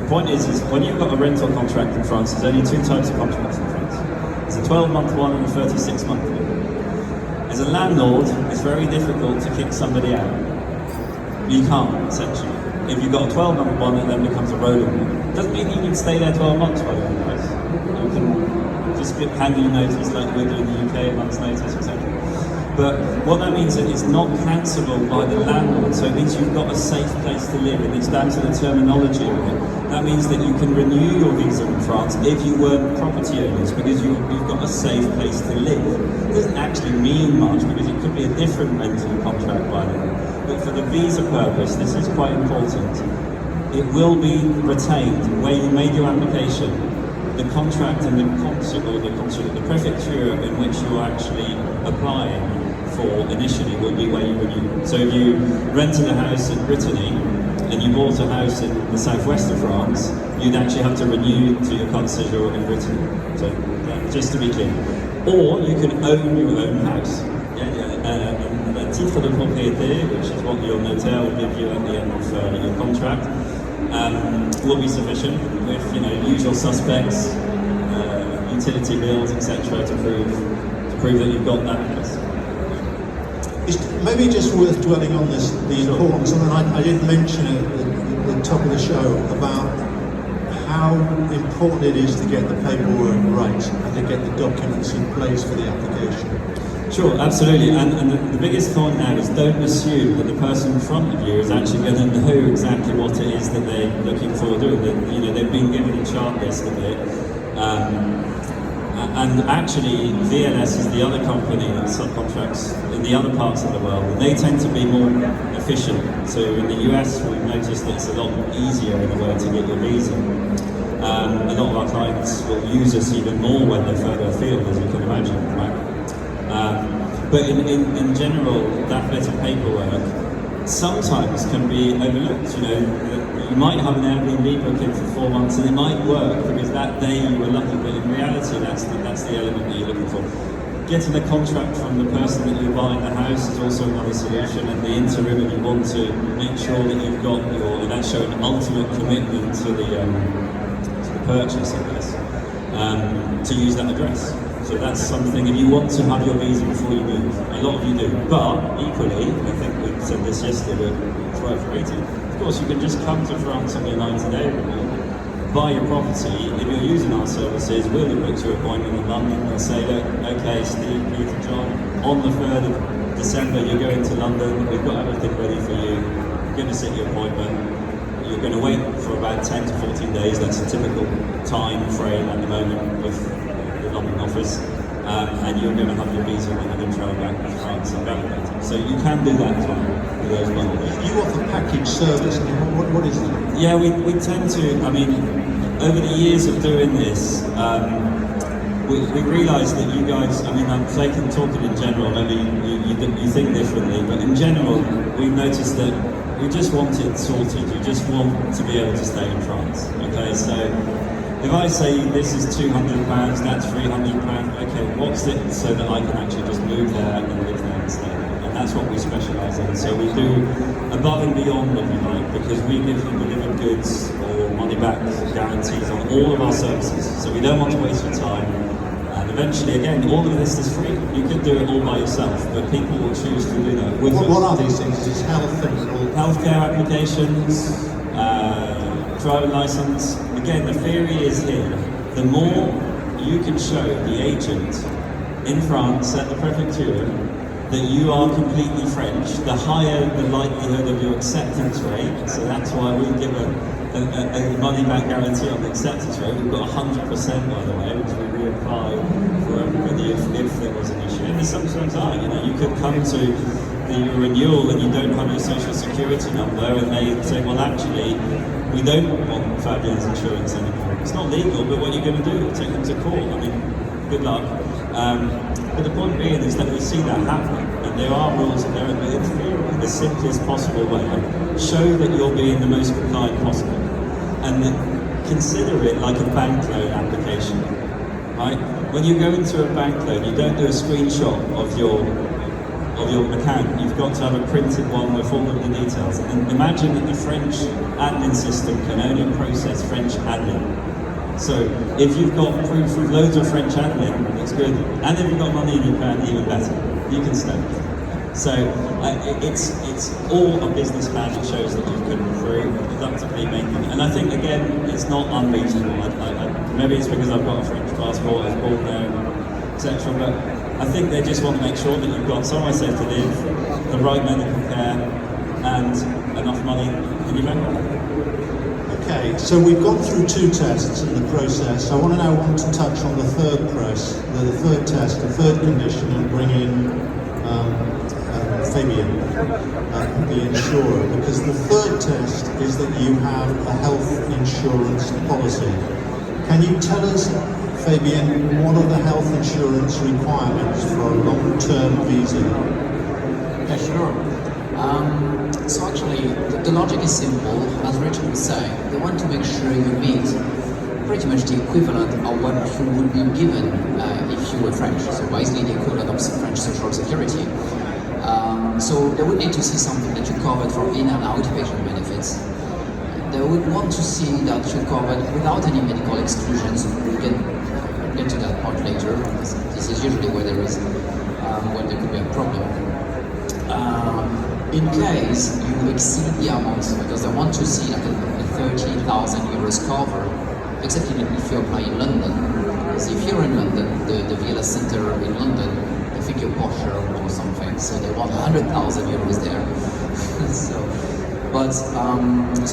The point is when you've got a rental contract in France, there's only two types of contracts in France. There's a 12-month one and a 36-month one. As a landlord, it's very difficult to kick somebody out. You can't, essentially. If you've got a 12-month one, it then becomes a rolling one. Doesn't mean you need to stay there 12 months, by the way, guys. You can just hand you notice like we do in the UK, a month's notice, etc. But what that means is it's not cancelable by the landlord, so it means you've got a safe place to live, and it's down to the terminology of it. That means that you can renew your visa in France if you weren't property owners, because you've got a safe place to live. It doesn't actually mean much, because it could be a different rental contract by then. But for the visa purpose, this is quite important. It will be retained where you made your application. The contract and the consulate, the prefecture in which you're actually applying for initially will be where you renew. So if you rented a house in Brittany and you bought a house in the southwest of France, you'd actually have to renew to your carte de séjour in Brittany. So just to be clear. Or you can own your own house. A titre de propriété, which is what your notaire will give you at the end of your contract, will be sufficient with usual suspects, utility bills, etc. to prove that you've got that place. It's maybe just worth dwelling on the importance, and I did mention at the top of the show about how important it is to get the paperwork right and to get the documents in place for the application. Sure, absolutely, and the biggest point now is don't assume that the person in front of you is actually going to know exactly what it is that they're looking for doing. They've been given a chart list of it. And actually, VLS is the other company that subcontracts in the other parts of the world, and they tend to be more efficient. So in the US, we've noticed that it's a lot easier in a way to get your visa. A lot of our clients will use us even more when they're further afield, as you can imagine, right? But in general, that bit of paperwork sometimes can be overlooked. You might have an Airbnb booking for 4 months and it might work because that day you were lucky, but in reality that's the element that you're looking for. Getting a contract from the person that you're buying the house is also another solution, and the interim, if you want to make sure that you've got that's showing ultimate commitment to the purchase, I guess, to use that address. So that's something, if you want to have your visa before you move, a lot of you do. But equally, I think we said this yesterday, but it's worth repeating. Of course, you can just come to France on your 90-day review, buy your property. If you're using our services, we'll book your appointment in London and say, look, okay, Steve, Peter, John, on the 3rd of December, you're going to London. We've got everything ready for you. You're going to set your appointment. You're going to wait for about 10 to 14 days. That's a typical time frame at the moment with London office, and you're going to have your visa and you're going to travel back to France and validate. So you can do that as well with those ones. You offer package service. What is that? Yeah, we tend to. Over the years of doing this, we realised that you guys. I'm talking in general. Maybe you think differently, but in general, we've noticed that we just want it sorted. You just want to be able to stay in France. Okay, so. If I say this is £200, that's £300, okay, what's it so that I can actually just move there and live there and stay there? And that's what we specialise in. So we do above and beyond, if you like, because we give you delivered goods or money back guarantees on all of our services. So we don't want to waste your time. And eventually, again, all of this is free. You could do it all by yourself, but people will choose to do that with us. What are these things? Is health and all? Healthcare applications, driving license. Again, the theory is here, the more you can show the agent in France at the prefecture that you are completely French, the higher the likelihood of your acceptance rate. So that's why we give a money back guarantee on the acceptance rate. We've got 100%, by the way, which we reapply for everybody if there was an issue. And there sometimes are, you could come to the renewal and you don't have your social security number, and they say, well, actually, we don't want Fabian's insurance anymore. It's not legal, but what are you going to do? Take them to court. Good luck. But the point being is that we see that happening, and there are rules in there, and in theory, the simplest possible way, show that you're being the most compliant possible, and then consider it like a bank loan application, right? When you go into a bank loan, you don't do a screenshot of your of your account, you've got to have a printed one with all of the details. And imagine that the French admin system can only process French admin. So if you've got proof of loads of French admin, that's good. And if you've got money in your account, even better. You can stay. So it's all a business plan that shows that you've come through, productively making. And I think, again, it's not unreasonable. Maybe it's because I've got a French passport, I was born there, etc. But I think they just want to make sure that you've got somewhere safe to live, the right medical care, and enough money in your bank account. Okay, so we've gone through 2 tests in the process. I want to touch on the third test, the third condition, and bring in Fabian, the insurer, because the third test is that you have a health insurance policy. Can you tell us, Fabian, what are the health insurance requirements for a long-term visa? Yeah, sure. So actually, the logic is simple. As Richard was saying, they want to make sure you meet pretty much the equivalent of what you would be given if you were French. So basically the equivalent of French social security. So they would need to see something that you covered for in and outpatient benefits. They would want to see that you covered without any medical exclusions. We'll get to that part later. This is usually where there could be a problem. In case you exceed the amounts, because they want to see like a 30,000 euros cover, except if you apply in London. Because if you're in London, the VLS Center in London, I think you're posher or something, so they want 100,000 euros there. So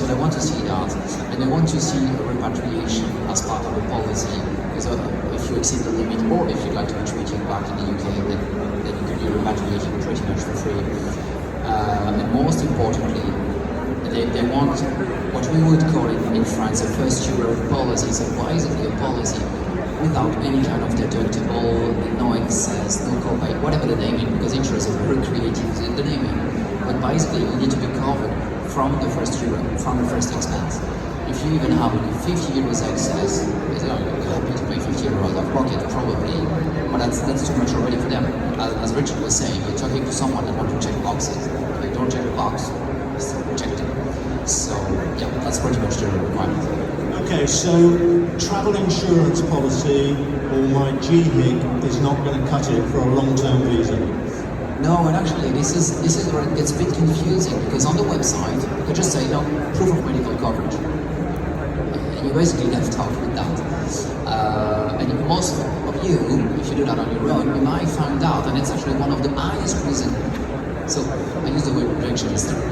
they want to see that, and they want to see a repatriation as part of the policy. Because if you exceed the limit, or if you'd like to be treated back in the UK, then you can be repatriated pretty much for free. And most importantly, they want what we would call in France a first euro policy, so basically a policy without any kind of deductible, no excess, no copay, whatever the naming, because insurance is very creative in the naming. But basically you need to be covered from the first euro, from the first expense. If you even have 50 euros excess, you're happy to pay 50 euros out of pocket, probably, but that's too much already for them. As Richard was saying, you're talking to someone that wants to check boxes. If they don't check a box, it's rejected. So, yeah, that's pretty much the requirement. Okay, so travel insurance policy or my GHIG is not going to cut it for a long-term visa. No, and actually this is where it gets a bit confusing, because on the website you just say proof of medical coverage. And you're basically left out with that. And most of you, if you do that on your own, you might find out, and it's actually one of the highest reasons. So I use the word rejection instead of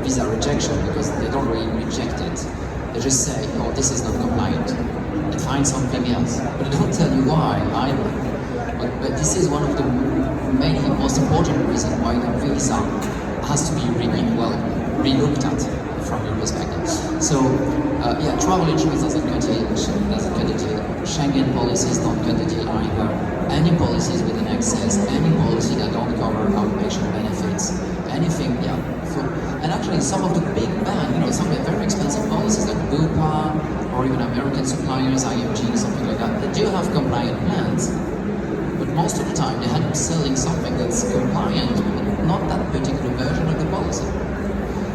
visa rejection, because they don't really reject it. They just say, oh, this is not compliant, and find something else. But they don't tell you why either. But this is one of the many most important reasons why the visa has to be re-looked at from your perspective. So travel insurance doesn't cut it. Schengen policies don't cut it either. Any policies with an excess, any policy that don't cover outpatient benefits, anything, So, and actually some of the big bands, some of the very expensive policies like Bupa or even American suppliers, IMG, something like that, they do have compliant plans. But most of the time they end up selling something that's compliant, but not that particular version of the policy.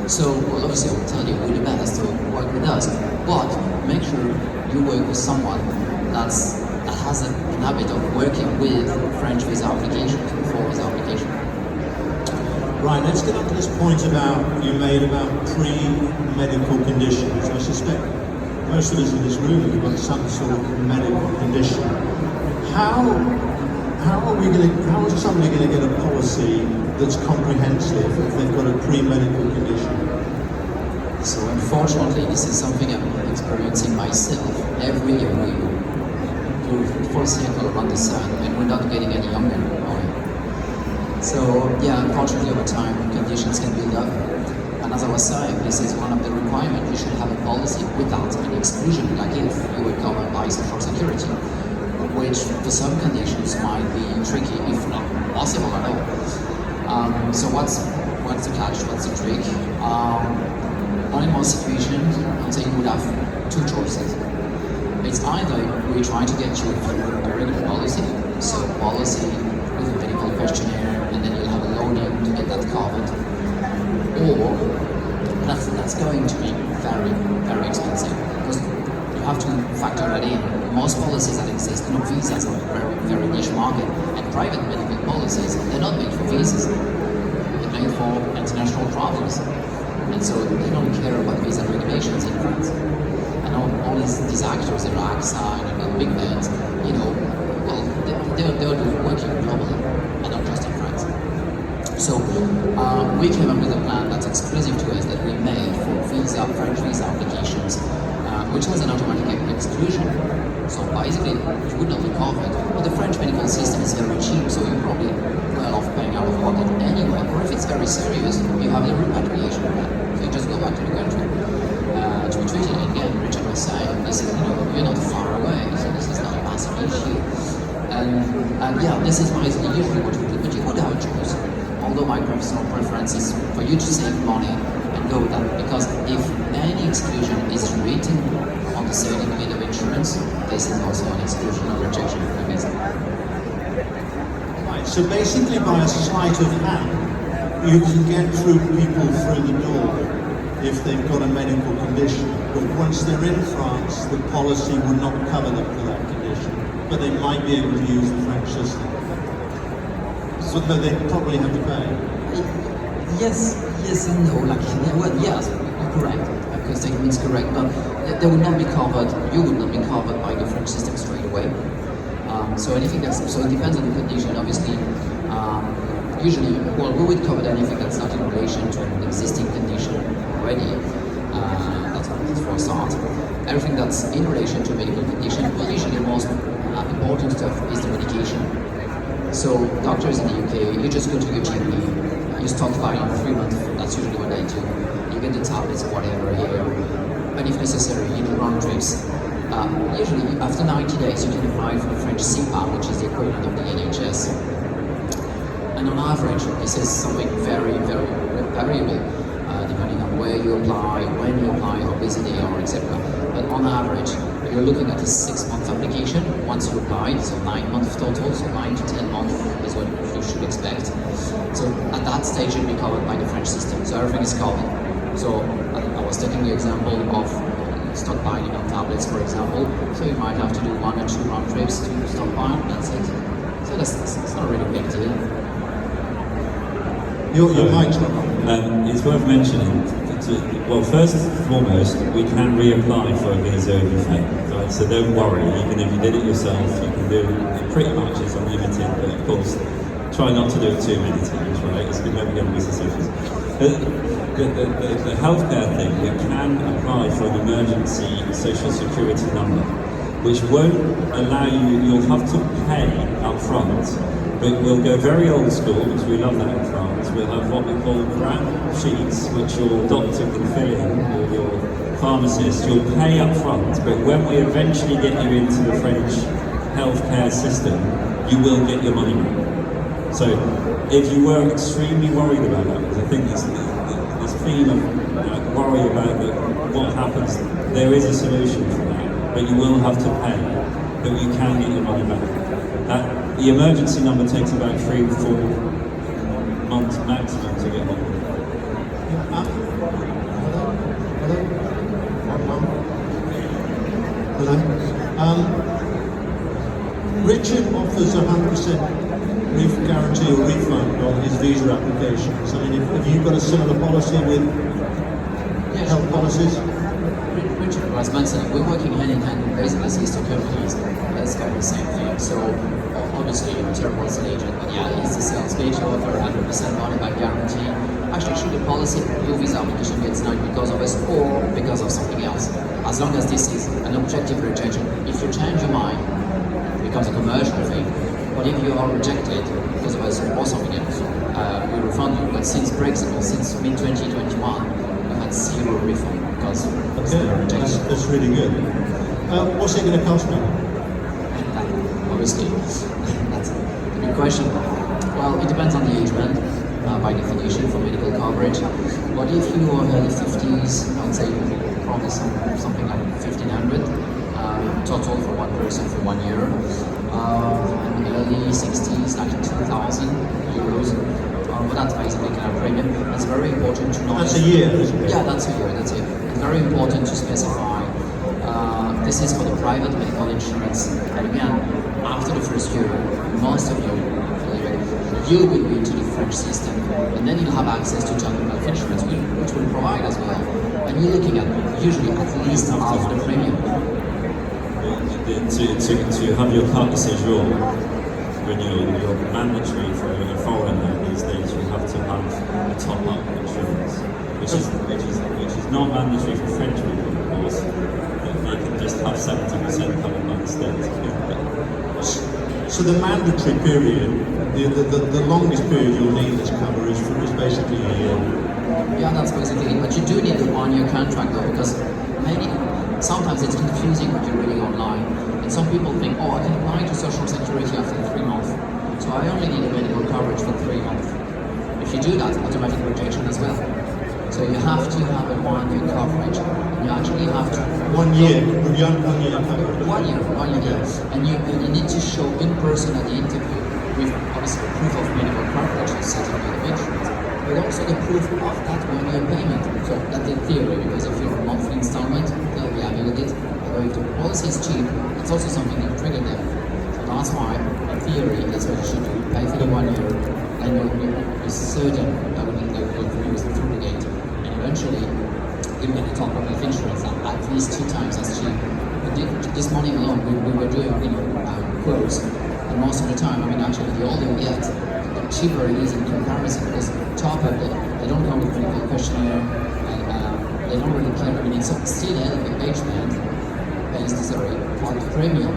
So, obviously I will tell you who the best to work with us, but make sure you work with someone that has a habit of working with French visa applications, for visa application. Right, let's get on to this point you made about pre-medical conditions. I suspect most of us in this room have got some sort of medical condition. How is somebody going to get a policy that's comprehensive if they've got a pre-medical condition? So unfortunately, this is something I'm experiencing myself. Every year we move full circle around the sun, and we're not getting any younger. So unfortunately over time conditions can build up. And as I was saying, this is one of the requirements. You should have a policy without an exclusion, like if you were covered by Social Security, which for some conditions might be tricky, if not possible at all. So what's the catch? What's the trick? In most situations, I'd say you would have 2 choices. It's either we're trying to get you a regular policy, so policy with a medical questionnaire, and then you'll have a loading to get that covered. Or that's going to be very, very expensive because you have to factor that in. Most policies that exist, visas are a very, very niche market, and private medical policies, they're not made for visas. They're made for international travelers. And so they don't care about visa regulations in France. And all these actors, the AXA and the big bands, well, they're working globally and not just in France. So we came up with a plan that's exclusive to us that we made for French visa applications, which has an automatic exclusion. So basically, it would not be covered. But the French medical system is very cheap, so you're probably well off paying out of pocket anyway. Or if it's very serious, you have the repatriation plan. So you just go back to the country to be treated. And again, Richard was saying, this is, you're not far away, so this is not a massive issue. And yeah, this is basically usually what we do. But you would have a choice. Although my personal preference is for you to save money and go with that, because if any exclusion is written on the certificate of insurance, this is also an exclusion or rejection of the visa. Right, so basically by a sleight of hand, you can get through people through the door if they've got a medical condition, but once they're in France, the policy would not cover them for that condition, but they might be able to use the French system. So they probably have to pay. Yes and no. Yes, correct. Your statement is correct, but they would not be covered. You would not be covered by the French system straight away. So it depends on the condition. Obviously, usually, we would cover anything that's not in relation to an existing condition already. That's for a start. Everything that's in relation to a medical condition, well, usually the most important stuff is the medication. So doctors in the UK, you just go to your GP, you stockpile in 3 months, that's usually what they do. You get the tablets or whatever here, and if necessary, you do round trips. Usually after 90 days, you can apply for the French CPA, which is the equivalent of the NHS. And on average, this is something very, very variable, depending on where you apply, when you apply, how busy they are, etc. But on average, you're looking at a 6-month application once you apply, so 9 months total, so 9 to 10 months is what you should expect. So at that stage, you'll be covered by the French system, so everything is covered. So I was taking the example of stockpiling on tablets, for example, so you might have to do 1 or 2 round trips to stockpile, that's it. So that's not really a big deal. Your mic's not on. It's worth mentioning. Well, first and foremost, we can reapply for a visa if you fail, right? So don't worry, even if you did it yourself, you can do it pretty much, it's unlimited, but of course, try not to do it too many times, right? It's good maybe get business issues. The healthcare thing, we can apply for an emergency social security number, which won't allow you'll have to pay up front, but we'll go very old school, because we love that in France. We'll have what we call brown sheets, which your doctor can fill in, or your pharmacist. You'll pay up front, but when we eventually get you into the French healthcare system, you will get your money back. So if you were extremely worried about that, because I think this theme of worry about what happens, there is a solution for that, but you will have to pay, but you can get your money back. The emergency number takes about 3 to 4 months maximum to get hold of. Hello. Richard offers 100% guarantee or refund on his visa applications. I mean, have you got a similar policy with health policies? Richard was mentioning, we're working hand in hand with basically sister companies. That's kind of the same thing. So obviously, Terrible is an agent, but yeah, he's the sales page to offer 100% money back guarantee. Actually, should the policy, your visa application gets denied because of us or because of something else. As long as this is an objective rejection, if you change your mind, it becomes a commercial thing. But if you are rejected because of us or something else, we refund you. But since Brexit, or since mid-2021, we had 0 refund because of the rejection. That's really good. What's it going to cost me? Obviously, that's a good question. Well, it depends on the age band, by definition, for medical coverage. But if you are early 50s, I would say probably something like 1,500 total for one person for 1 year. in the early 60s, like 2,000 euros. But that's basically kind of premium. It's very important to know. That's a year, isn't it? Yeah, that's a year. That's it. It's very important to specify. This is for the private medical insurance. And again, after the first year, most of you will be into the French system, and then you'll have access to general health insurance, which will provide as well. And you're looking at usually at least half the premium. To have your carte de séjour, when you're mandatory for a foreigner these days, you have to have a top-up insurance, which is not mandatory for French people, of course. They can just have 70% covered by the state. So the mandatory period, the longest period you'll need this cover is basically a year. Yeah, that's basically it. But you do need the 1-year contract though, because sometimes it's confusing when you're reading online. And some people think, oh, I can apply to Social Security after 3 months. So I only need a medical coverage for 3 months. If you do that, automatic rejection as well. So you have to have a 1-year coverage. And you actually have to... 1 year? One year coverage? 1 year, 1 year. And you need to show in person at the interview with obviously proof of medical coverage, you set up your insurance, but also the proof of that 1-year payment. So that's in theory, because if you're a monthly installment, they'll be happy with it. Or if the policy is cheap, it's also something that triggered them. So that's why, in theory, that's what you should do. Pay for the 1 year, and you're certain that will use through the gate. And eventually, you're going to talk about health insurance at least 2 times as cheap. This morning alone, we were doing quotes, and most of the time, actually, the older you get, the cheaper it is in comparison, because top of it, they don't come with medical questionnaire, and they don't really care. It's still the age band pays this very part of premium.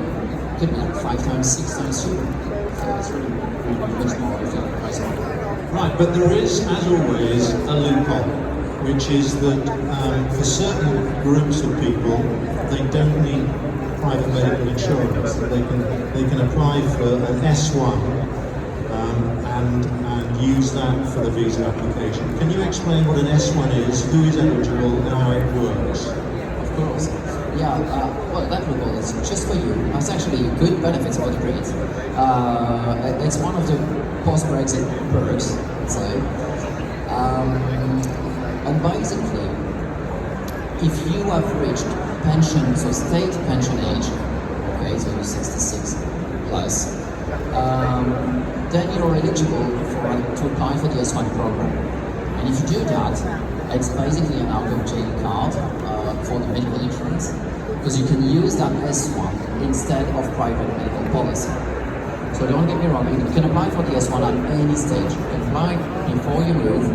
Could be like 5 times, 6 times cheaper. So it's really much more of a price point. Right, but there is, as always, a loophole, which is that for certain groups of people, they don't need private medical insurance. They can apply for an S1 and use that for the visa application. Can you explain what an S1 is, who is eligible, and how it works? Of course. Yeah, well, that loophole is just for you. It's actually good benefits for the Brits. It's one of the post-Brexit perks, let's say. And basically, if you have reached pension, so state pension age, okay, so you're 66 plus, then you're eligible to apply for the S1 program. And if you do that, it's basically an out-of-jail card for the medical insurance, because you can use that S1 instead of private medical policy. So don't get me wrong, you can apply for the S1 at any stage. You can apply before you move,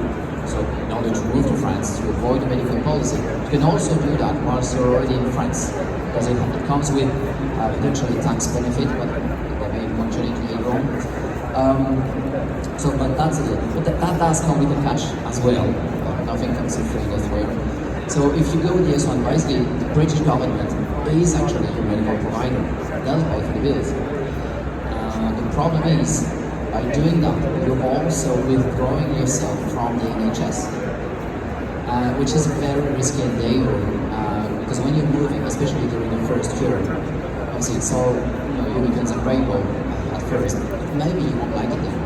so in order to move to France, to avoid the medical policy. You can also do that whilst you're already in France, because it comes with potentially tax benefit, but they may mention it later on. But that's it. But that does come with the cash as well. Nothing comes for free, that's rare. So if you go with the S1, basically the British government is actually your medical provider. They'll pay for the bills. The problem is, by doing that, you're also withdrawing yourself from the NHS, which is a very risky endeavor, because when you're moving, especially during the first year, obviously it's all unicorns and rainbow at first, maybe you won't like it there.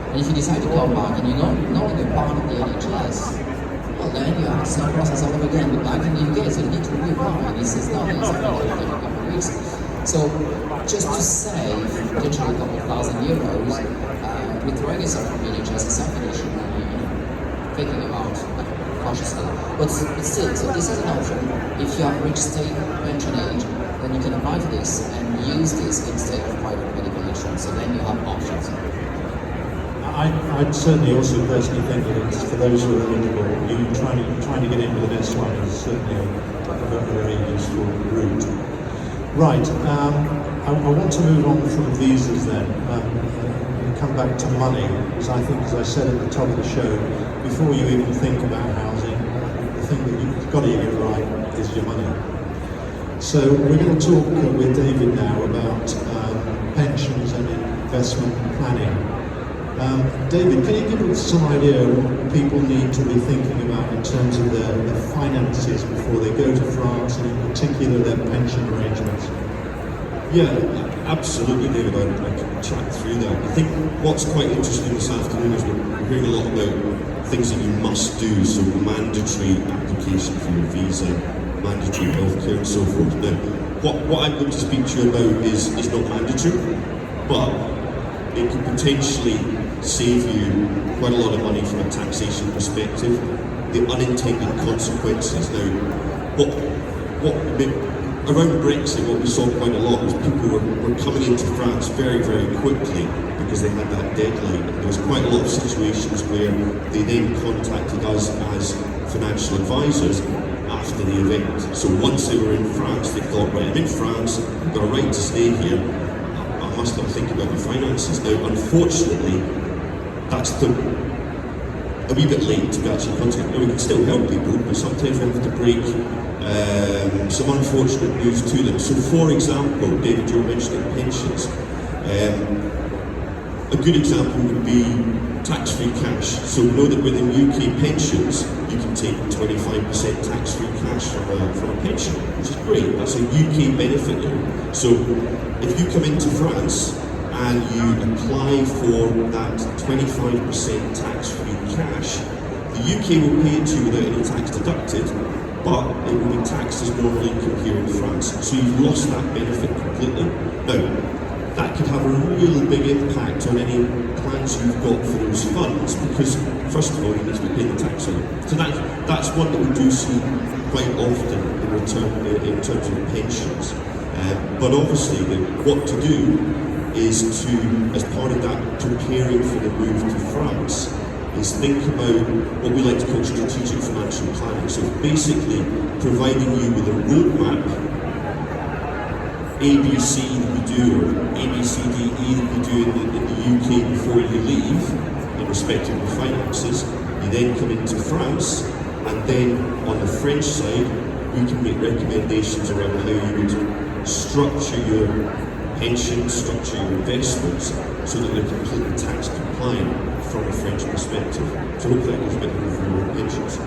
And if you decide to come back and you're not longer part of the NHS, well then you have the same process all over again, but back in the UK, so you need to reapply, and this is not something like that in a couple of weeks. So just to save potentially a couple of €1,000, withdrawing yourself from the NHS is something you should be thinking about cautiously. But still, so this is an option. If you have reached state pension age, then you can apply for this and use this instead of private medical insurance. So then you have options. I'd certainly also personally think that it's for those who are eligible, trying to get in with an S1 is certainly a very useful route. Right, I want to move on from visas then, and come back to money, because I think, as I said at the top of the show, before you even think about housing, the thing that you've got to get right is your money. So we're going to talk with David now about pensions and investment planning. David, can you give us some idea of what people need to be thinking about in terms of their finances before they go to France, and in particular their pension arrangements? Yeah, Absolutely, David. I can chat through that. I think what's quite interesting this afternoon is we're hearing a lot about things that you must do, so mandatory application for your visa, mandatory healthcare and so forth. Now, what I'm going to speak to you about is not mandatory, but it could potentially save you quite a lot of money from a taxation perspective. The unintended consequences. Now, around Brexit, what we saw quite a lot was people were coming into France very, very quickly because they had that deadline. There was quite a lot of situations where they then contacted us as financial advisors after the event. So once they were in France, they thought, right, I'm in France, I've got a right to stay here, I must not think about my finances. Now, unfortunately, that's a wee bit late to actually contact. We can still help people, but sometimes we have to break some unfortunate news to them. So, for example, David, you were mentioning pensions. A good example would be tax-free cash. So we know that within UK pensions, you can take 25% tax-free cash from a pension, which is great. That's a UK benefit there. So if you come into France and you apply for that 25% tax-free cash, the UK will pay it to you without any tax deducted, but it will be taxed as normal income here in France. So you've lost that benefit completely. Now, that could have a really big impact on any plans you've got for those funds, because first of all, you need to be paying the tax on it. So that's one that we do see quite often in terms of pensions. But obviously, what to do is to, as part of that, preparing for the move to France, is think about what we like to call strategic financial planning. So basically, providing you with a roadmap, ABC that you do, or ABCDE that you do in the UK before you leave, in respect of your finances. You then come into France, and then on the French side, we can make recommendations around how you would structure your pension, structure your investments, so that they're completely tax compliant from a French perspective. So hopefully that gives a bit of an overview of pensions.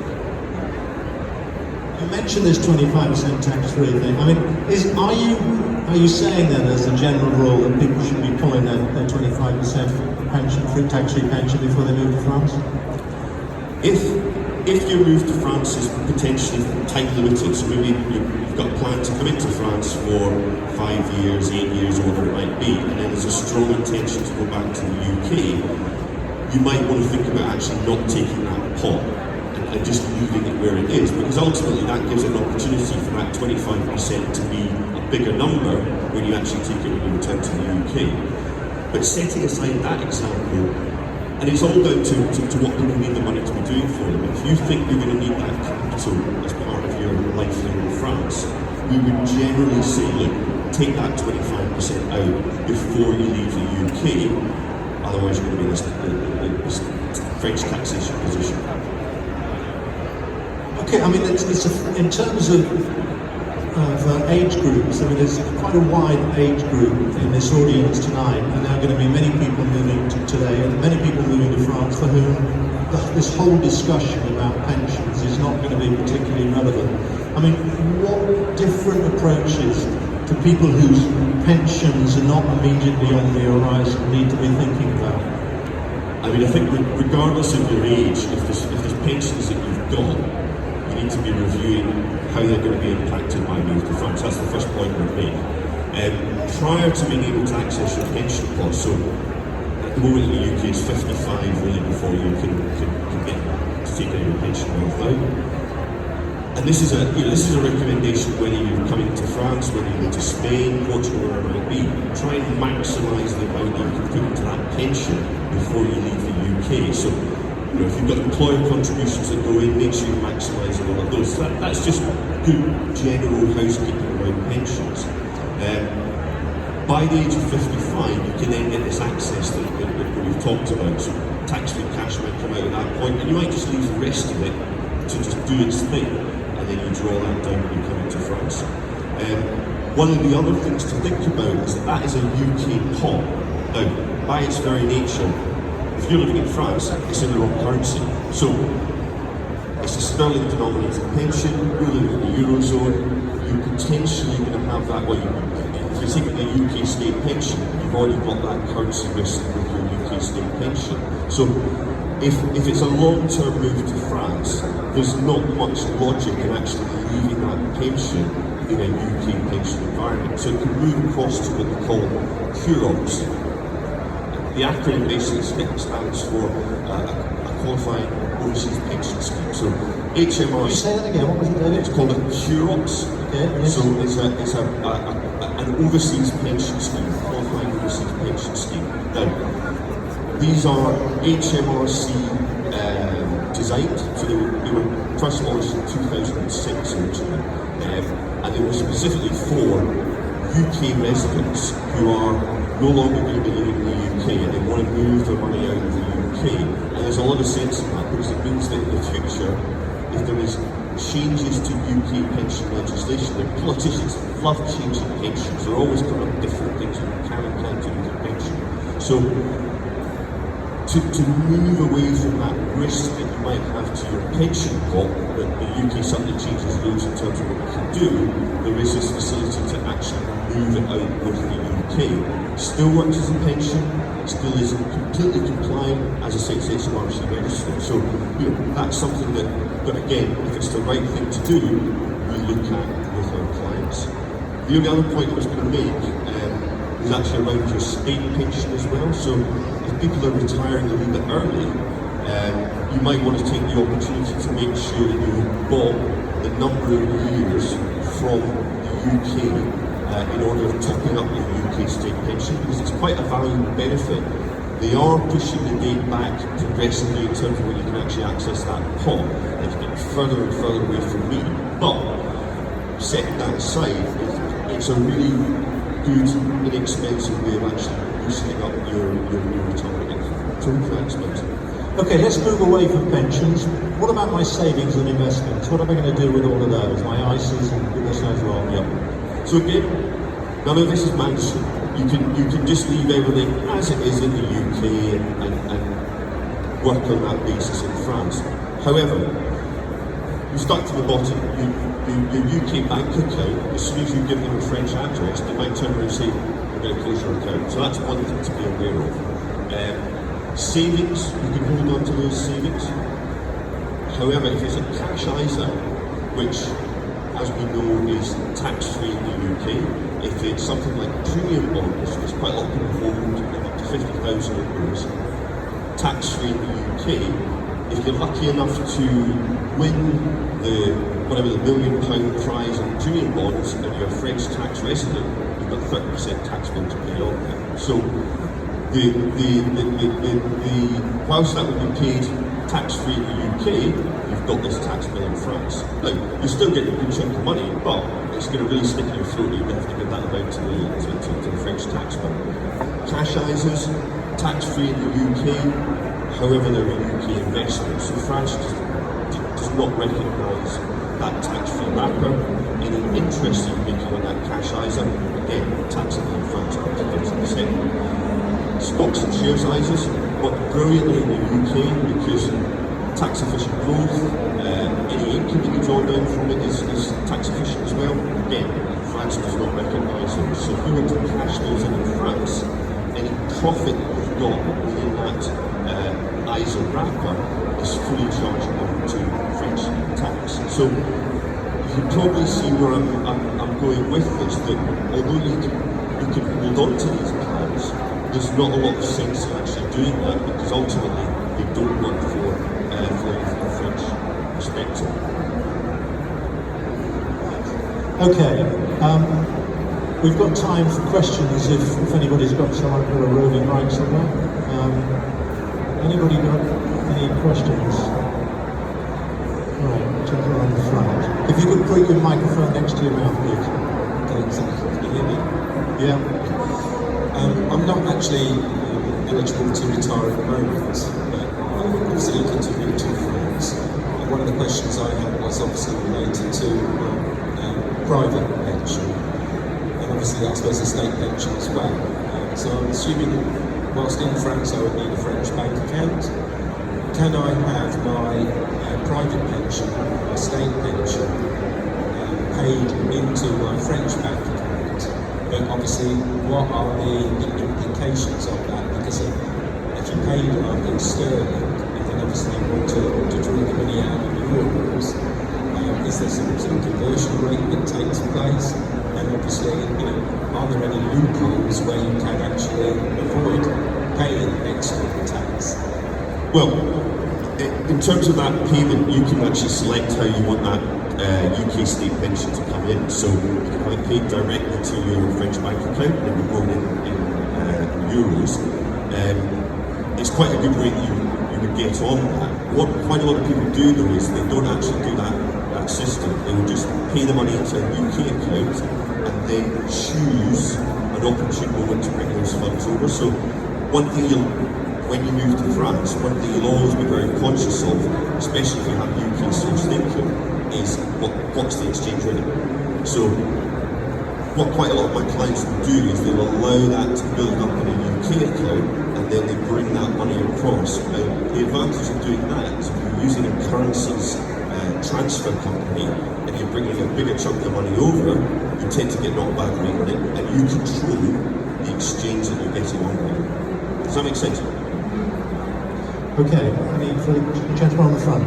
You mentioned this 25% tax-free thing. I mean, are you saying then, as a general rule, that people should be pulling their 25% pension, tax-free pension before they move to France? If your move to France is potentially time limited, so maybe you've got a plan to come into France for 5 years, 8 years, or whatever it might be, and then there's a strong intention to go back to the UK, you might want to think about actually not taking that pot and just leaving it where it is, because ultimately that gives an opportunity for that 25% to be a bigger number when you actually take it when you return to the UK. But setting aside that example, and it's all down to what people need the money to be doing for them. If you think you're going to need that capital as part of your life here in France, we would generally say, look, take that 25% out before you leave the UK, otherwise you're going to be in this French taxation position. Okay, I mean, in terms of age groups, I mean, there's quite a wide age group in this audience tonight, and there are going to be many people moving today, and many people moving to France for whom this whole discussion about pensions is not going to be particularly relevant. I mean, what different approaches to people whose pensions are not immediately on the horizon need to be thinking about? I mean, I think regardless of your age, if there's pensions that you've got, you need to be reviewing how they're going to be impacted by move to France. That's the first point we've made. Prior to being able to access your pension pot, so at the moment in the UK it's 55 really before you can get to take out your pension wealth out. And this is a recommendation whether you're coming to France, whether you go to Spain, Portugal, wherever it might be. Try and maximise the amount that you can put into that pension before you leave the UK. So, if you've got employer contributions that go in, make sure you're maximising all of those. So that's just good general housekeeping around pensions. By the age of 55, you can then get this access that we've talked about. So tax-free cash might come out at that point, and you might just leave the rest of it to just do its thing, and then you draw that down when you come into France. One of the other things to think about is that is a UK pot. Now, by its very nature, if you're living in France, it's in the wrong currency. So, it's a sterling denominated pension, you're living in the Eurozone, you're potentially going to have that, well, if you're taking a UK state pension, you've already got that currency risk with your UK state pension. So if it's a long-term move to France, there's not much logic in actually leaving that pension in a UK pension environment. So it can move across to what we call CUROPS. The acronym basically stands for a qualifying overseas pension scheme. So HMRC. Can you say that again? What was it, David? It's called a CUROPS. Okay, yes. So it's an overseas pension scheme, qualifying overseas pension scheme. Now, these are HMRC designed, so they were first launched in 2006 originally, and they were specifically for UK residents who are no longer going to be living in the UK and they want to move their money out of the UK. And there's a lot of sense in that because it means that in the future, if there is changes to UK pension legislation, the politicians love changing pensions. They're always coming up with different things you can and can't do with your pension. So to move away from that risk that you might have to your pension pot, that the UK suddenly changes rules in terms of what you can do, there is this facility to actually move it out with the UK. Still works as a pension, still is completely compliant, as I say, it's HMRC registered. So that's something that, but again, if it's the right thing to do, we look at with our clients. The only other point I was going to make is actually around your state pension as well. So if people are retiring a little bit early, you might want to take the opportunity to make sure that you bought the number of years from the UK in order of topping up your UK state pension, because it's quite a valuable benefit. They are pushing the date back progressively in terms of when you can actually access that pot, and it's getting further and further away from me. But setting that aside, it's a really good, inexpensive way of actually boosting up your retirement income. So hopefully that explains it. Okay, let's move away from pensions. What about my savings and investments? What am I going to do with all of those? My ISAs and goodness knows what? Yep. So again, none of this is mandatory. You can just leave everything as it is in the UK and work on that basis in France. However, you start from the bottom. Your UK bank account, as soon as you give them a French address, they might turn around and say, we're going to close your account. So that's one thing to be aware of. Savings, you can hold on to those savings. However, if it's a cash ISA, which, as we know, is tax-free in the UK, if it's something like premium bonds, which quite a lot of people hold, up to 50,000 of those, tax-free in the UK, if you're lucky enough to win the £1 million prize on premium bonds and you're a French tax resident, you've got 30% tax bill to pay on that. So whilst that would be paid tax-free in the UK, you've got this tax bill in France. Now, you still get a good chunk of money, but it's going to really stick in your throat. You're going to have to give that about to the French tax bill. Cash ISAs, tax-free in the UK, however they're UK investments. So France does not recognise that tax-free wrapper. Any interest you're making on that cash ISA, again, taxable in France up to 30%. Stocks and shares ISAs work brilliantly in the UK because tax efficient growth, any income that you draw down from it is tax efficient as well. Again, France does not recognise them. So if you were to cash those in France, any profit that you've got within that ISA wrapper is fully chargeable to French tax. So you can probably see where I'm going with this, that although you can hold on to these plans, there's not a lot of sense in actually doing that because ultimately they don't work for the French perspective. Okay, we've got time for questions if anybody's got someone with a roving mic somewhere. Anybody got any questions? Right, gentleman on the front. If you could put your microphone next to your mouth, please. Okay, can you hear me? Yeah. I'm not actually eligible to retire at the moment, but I'm obviously looking to move to France. And one of the questions I had was obviously related to private pension, and obviously I suppose a state pension as well. So I'm assuming whilst in France I would need a French bank account. Can I have my private pension, my state pension, paid into my French bank account, but obviously, what are the implications of that? Because if you paid in sterling, and then obviously you want to draw the money out in euros, is there some sort of conversion rate that takes place? And obviously, are there any loopholes where you can actually avoid paying extra tax? Well, in terms of that payment, you can actually select how you want that UK state pension to come in. So you can have it paid directly to your French bank account and be rolled in euros. It's quite a good rate you would get on that. What quite a lot of people do though is they don't actually do that system. They will just pay the money into a UK account and then choose an opportune moment to bring those funds over. So one thing when you move to France, one thing you'll always be very conscious of, especially if you have UK sourced income, is what's the exchange rate. So what quite a lot of my clients will do is they'll allow that to build up in a UK account and then they bring that money across. Now, the advantage of doing that is if you're using a currencies transfer company and you're bringing a bigger chunk of money over, you tend to get not a bad rate on it and you control the exchange that you're getting on with. Does that make sense? Okay, any further gentleman on the front?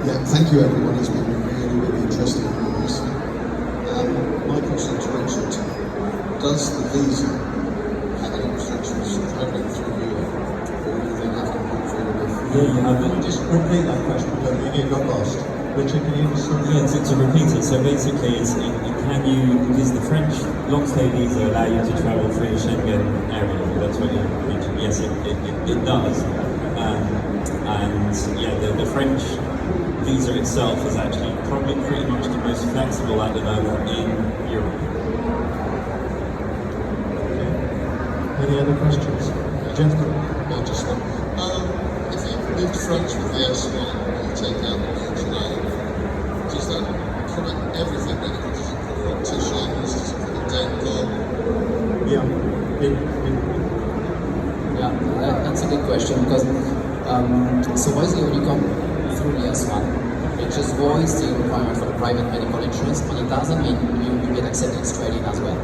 Yeah, thank you everyone. It's been really, really interesting and useful. My question to Richard, does the visa have any restrictions travelling through Europe, or do they have to move forward with? Yeah, you have Can you just repeat that question? You got lost. Richard, can you just... Yeah, to repeat it, so basically does the French long stay visa allow you to travel through the Schengen area? That's what you mentioned. Yes, it does. And yeah, the French visa itself is actually probably pretty much the most flexible at the moment in Europe. Okay. Any other questions? Gentlemen? No, just one. If you move to France with the S1 and you take out the mutual, does that cover everything then? Does it cover opticians? Does it cover dental? Yeah. Yeah, that's a good question because so basically when you come through the S1, it just voids the requirement for the private medical insurance, but it doesn't mean you get accepted straight in as well.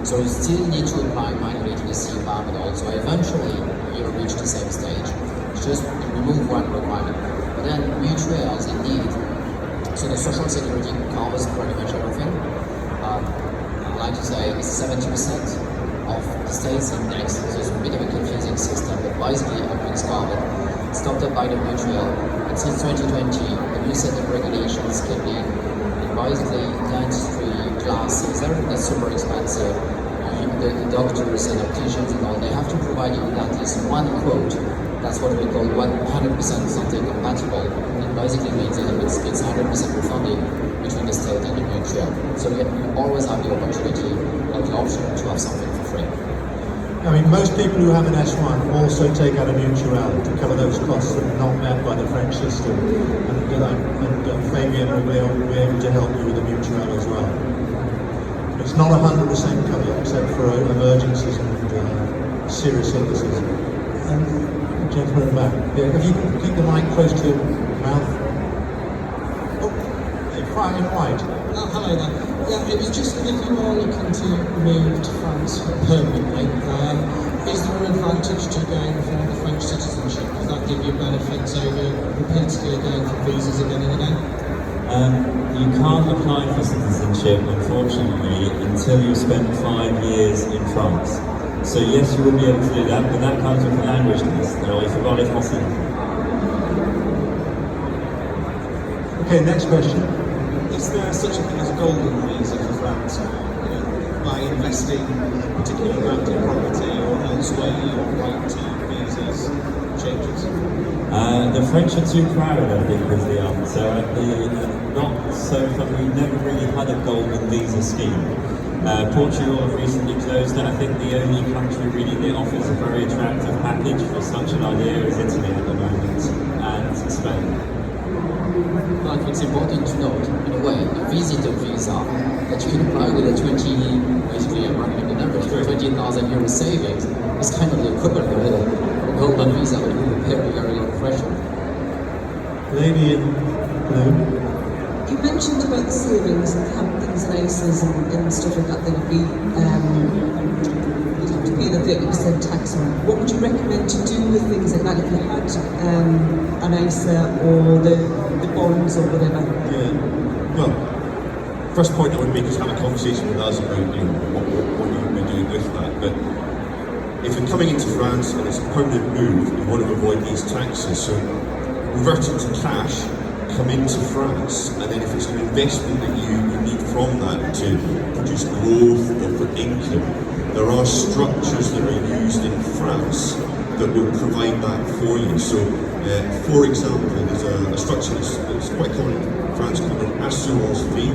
So you still need to apply manually to the CFAB and all. So eventually you'll reach the same stage. It's just remove one requirement. But then mutuals indeed. So the social security covers pretty much everything. I like to say it's 70% of the states index, so it's a bit of a confusing system, but basically everything's covered. It's topped up by the mutual, and since 2020, the new set of regulations came in, and basically dentistry, glasses, everything that's super expensive, the doctors and opticians and all, they have to provide you with at least one quote. That's what we call 100% something compatible. It basically means that it's 100% refunding between the state and the mutual. So you always have the opportunity or the option to have something for free. I mean, most people who have an S1 also take out a mutual to cover those costs that are not met by the French system. And Fabian will be able to help you with the mutual as well. It's not 100% covered except for emergencies and serious illnesses. And gentleman in the back. Yeah, if you can keep the mic close to your mouth. Oh, fire in white. Hello there. Yeah, it was just if you are looking to move to France permanently, is there an advantage to going for the French citizenship? Does that give you benefits over repeatedly going for visas again and again? You can't apply for citizenship, unfortunately, until you've spent 5 years in France. So yes, you will be able to do that, but that comes with a language test. Alors, il faut parler français. Okay, next question. Is there such a thing as a golden visa for France? By investing particularly around in property or elsewhere, your right to visas changes? The French are too proud, I think, as they are. So not so fun. We've never really had a golden visa scheme. Portugal have recently closed, and I think the only country really that offers a very attractive package for such an idea is Italy at the moment, and Spain. But it's important to note, in a way, the visitor visa that you can apply with a basically I'm running the numbers, 20,000 euro savings is kind of the equivalent of a golden visa, but with a very, very low threshold. Lady in blue. You mentioned about the savings and having things in ISAs and stuff like that. That would be you'd have to pay the 30% tax on. What would you recommend to do with things like that if you had an ISA or the bonds or whatever? Yeah. Well, first point I would make is have a conversation with us about what you would be doing with that. But if you're coming into France and it's a permanent move, you want to avoid these taxes. So reverting to cash, come into France, and then if it's an investment that you need from that to produce growth or for income, there are structures that are used in France that will provide that for you. So, for example, there's a structure that's quite common in France called an assurance vie.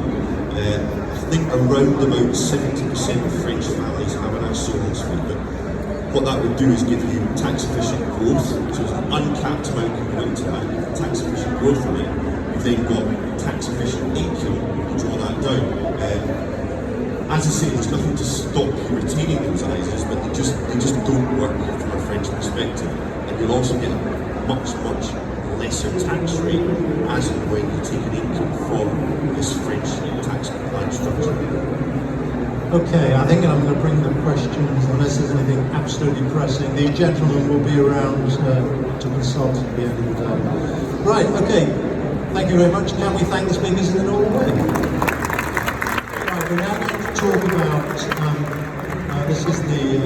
I think around about 70% of French families have an assurance vie, but what that would do is give you tax efficient growth, so it's an uncapped amount you put into that, tax efficient growth in it. You've then got tax efficient income, you draw that down. As I say, there's nothing to stop you retaining those ISAs, but they just don't work from a French perspective. And you'll also get a much lesser tax rate as and when you take an income from this French tax compliance structure. Okay, I think I'm going to bring the questions, unless there's anything absolutely pressing. These gentlemen will be around to consult at the end of the day. Right, okay, thank you very much. Can we thank the speakers in the normal way? Right, we're now going to talk about, this is the